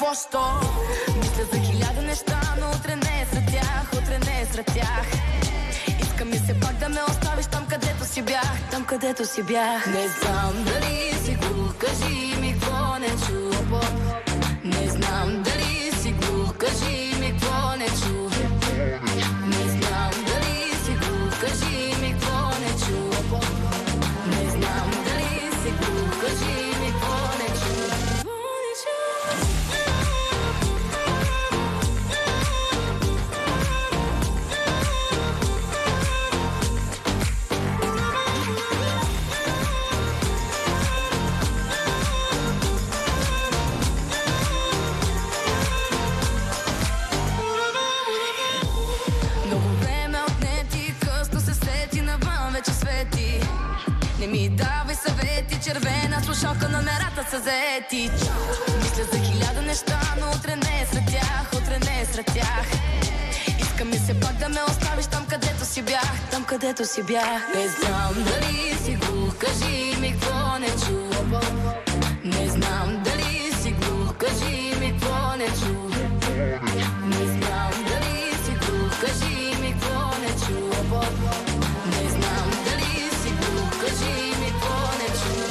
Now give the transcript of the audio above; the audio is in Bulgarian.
защо. Мисля за хиляда неща, но утре не е сред тях, утре не е сред тях. Иска ми се пак да ме оставиш там, където си бях, там, където си бях. Не знам дали си глух, кажи ми какво не чу. Не знам дали си глух, кажи ми какво не чу. Не знам дали си глух, кажи ми какво не чу. Не знам дали си глух, кажи ми какво не чу. Не ми давай съвети, червена слушалка, номерата са заети. Мисля за хиляда неща, но утре не е сред тях, утре не е сред тях. Иска ми се пак да ме оставиш там, където си бях, там, където си бях. Не знам дали си глух, кажи ми какво не чу. Не знам дали си глух, кажи ми какво не чу. Не знам дали си глух, кажи ми какво не чу. Не знам дали си глух, кажи ми какво не чу.